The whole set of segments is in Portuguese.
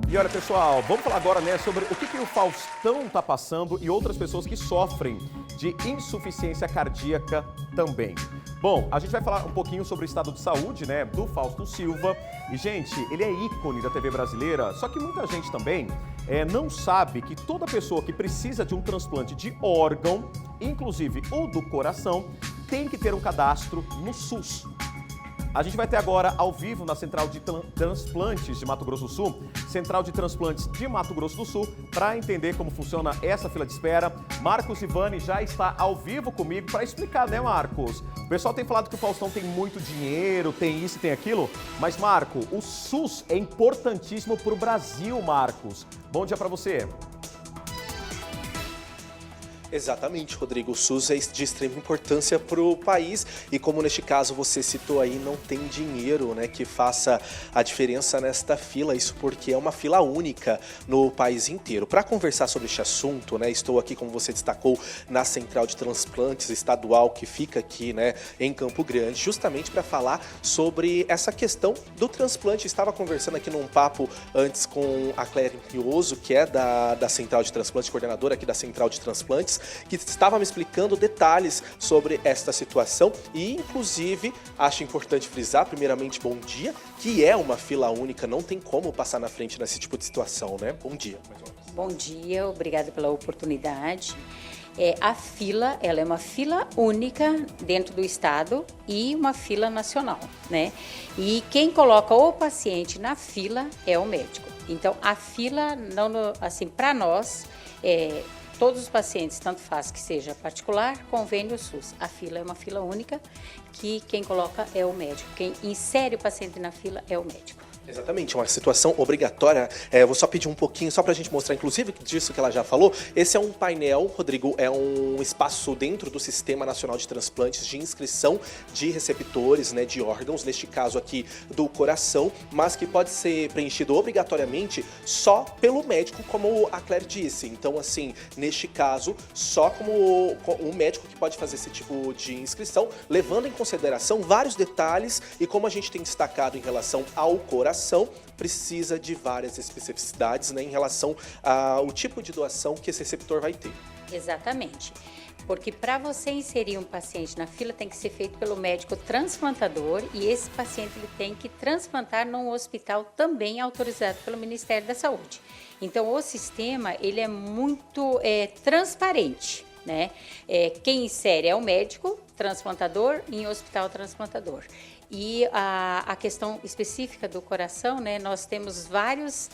E olha, pessoal, vamos falar agora, né, sobre o que o Faustão tá passando e outras pessoas que sofrem de insuficiência cardíaca também. Bom, a gente vai falar um pouquinho sobre o estado de saúde, né, do Fausto Silva. E, gente, ele é ícone da TV brasileira, só que muita gente também não sabe que toda pessoa que precisa de um transplante de órgão, inclusive o do coração, tem que ter um cadastro no SUS. A gente vai ter agora, ao vivo, na Central de Transplantes de Mato Grosso do Sul, Central de Transplantes de Mato Grosso do Sul, para entender como funciona essa fila de espera. Marcos Ivani já está ao vivo comigo para explicar, né, Marcos? O pessoal tem falado que o Faustão tem muito dinheiro, tem isso e tem aquilo, mas, Marco, o SUS é importantíssimo para o Brasil, Marcos. Bom dia para você. Exatamente, Rodrigo. O SUS é de extrema importância para o país e, como neste caso você citou aí, não tem dinheiro, né, que faça a diferença nesta fila. Isso porque é uma fila única no país inteiro. Para conversar sobre este assunto, né, estou aqui, como você destacou, na Central de Transplantes Estadual, que fica aqui, né, em Campo Grande, justamente para falar sobre essa questão do transplante. Estava conversando aqui num papo antes com a Cléria Impioso, que é da Central de Transplantes, coordenadora aqui da Central de Transplantes, que estava me explicando detalhes sobre esta situação e, inclusive, acho importante frisar, primeiramente, bom dia, que é uma fila única, não tem como passar na frente nesse tipo de situação, né? Bom dia. Bom dia, obrigada pela oportunidade. A fila, ela é uma fila única dentro do estado e uma fila nacional, né? E quem coloca o paciente na fila é o médico. Então, a fila, não, assim, para nós, todos os pacientes, tanto faz que seja particular, convênio SUS. A fila é uma fila única que quem coloca é o médico. Quem insere o paciente na fila é o médico. Exatamente, uma situação obrigatória. Vou só pedir um pouquinho, só para a gente mostrar, inclusive, disso que ela já falou. Esse é um painel, Rodrigo, é um espaço dentro do Sistema Nacional de Transplantes de inscrição de receptores, né, de órgãos, neste caso aqui do coração, mas que pode ser preenchido obrigatoriamente só pelo médico, como a Claire disse. Então, assim, neste caso, só como o médico que pode fazer esse tipo de inscrição, levando em consideração vários detalhes e como a gente tem destacado em relação ao coração, precisa de várias especificidades, né, em relação ao tipo de doação que esse receptor vai ter. Exatamente. Porque para você inserir um paciente na fila tem que ser feito pelo médico transplantador e esse paciente ele tem que transplantar num hospital também autorizado pelo Ministério da Saúde. Então o sistema ele é muito transparente, né? Quem insere é o médico transplantador em hospital transplantador. E a questão específica do coração, né, nós temos vários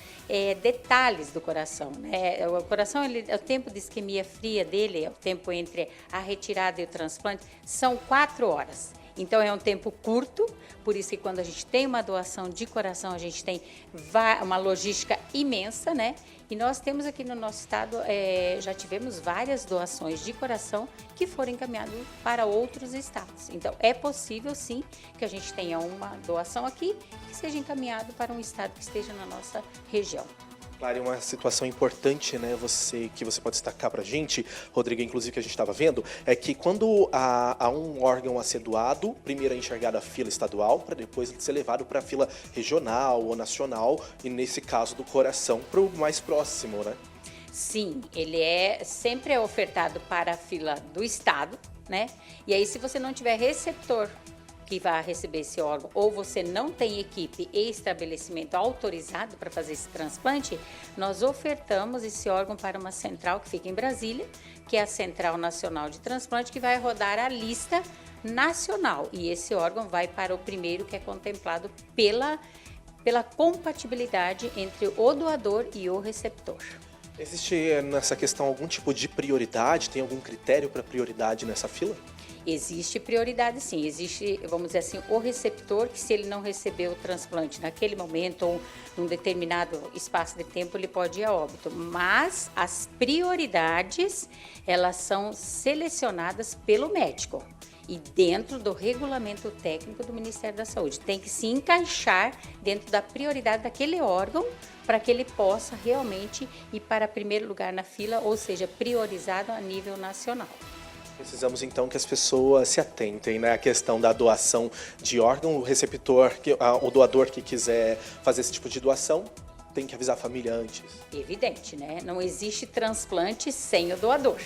detalhes do coração, né? O coração, o tempo de isquemia fria dele, o tempo entre a retirada e o transplante, são 4 horas. Então é um tempo curto, por isso que quando a gente tem uma doação de coração, a gente tem uma logística imensa, né? E nós temos aqui no nosso estado, já tivemos várias doações de coração que foram encaminhadas para outros estados. Então é possível sim que a gente tenha uma doação aqui que seja encaminhado para um estado que esteja na nossa região. Claro, uma situação importante, né, que você pode destacar para a gente, Rodrigo, inclusive que a gente estava vendo, é que quando há um órgão a ser doado, primeiro é enxergada a fila estadual, para depois ser levado para a fila regional ou nacional, e nesse caso do coração, para o mais próximo, né? Sim, ele sempre é ofertado para a fila do estado, né? E aí, se você não tiver receptor que vai receber esse órgão, ou você não tem equipe e estabelecimento autorizado para fazer esse transplante, nós ofertamos esse órgão para uma central que fica em Brasília, que é a Central Nacional de Transplante, que vai rodar a lista nacional. E esse órgão vai para o primeiro, que é contemplado pela compatibilidade entre o doador e o receptor. Existe nessa questão algum tipo de prioridade? Tem algum critério para prioridade nessa fila? Existe prioridade sim, existe, vamos dizer assim, o receptor que se ele não receber o transplante naquele momento ou num determinado espaço de tempo, ele pode ir a óbito. Mas as prioridades, elas são selecionadas pelo médico e dentro do regulamento técnico do Ministério da Saúde. Tem que se encaixar dentro da prioridade daquele órgão para que ele possa realmente ir para primeiro lugar na fila, ou seja, priorizado a nível nacional. Precisamos então que as pessoas se atentem, né, à questão da doação de órgão. O receptor, o doador que quiser fazer esse tipo de doação, tem que avisar a família antes? Evidente, né? Não existe transplante sem o doador.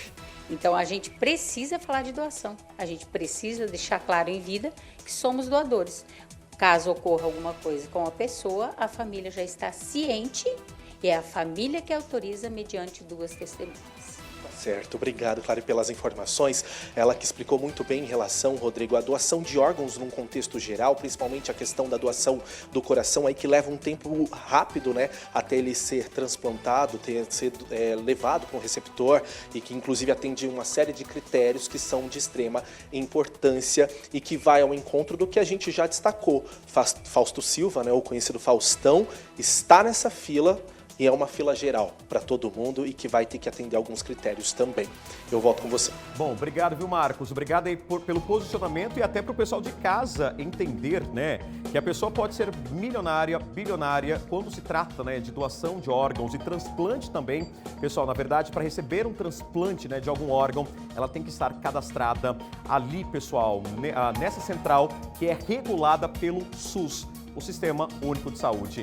Então, a gente precisa falar de doação. A gente precisa deixar claro em vida que somos doadores. Caso ocorra alguma coisa com a pessoa, a família já está ciente e é a família que autoriza mediante 2 testemunhas. Certo, obrigado, Clary, pelas informações. Ela que explicou muito bem em relação, Rodrigo, à doação de órgãos num contexto geral, principalmente a questão da doação do coração, aí que leva um tempo rápido, né, até ele ser transplantado, ser levado para um receptor e que inclusive atende uma série de critérios que são de extrema importância e que vai ao encontro do que a gente já destacou. Fausto Silva, né, o conhecido Faustão, está nessa fila. E é uma fila geral para todo mundo e que vai ter que atender alguns critérios também. Eu volto com você. Bom, obrigado, viu, Marcos? Obrigado aí pelo posicionamento e até para o pessoal de casa entender, né, que a pessoa pode ser milionária, bilionária, quando se trata, né, de doação de órgãos e transplante também. Pessoal, na verdade, para receber um transplante, né, de algum órgão, ela tem que estar cadastrada ali, pessoal, nessa central que é regulada pelo SUS, o Sistema Único de Saúde.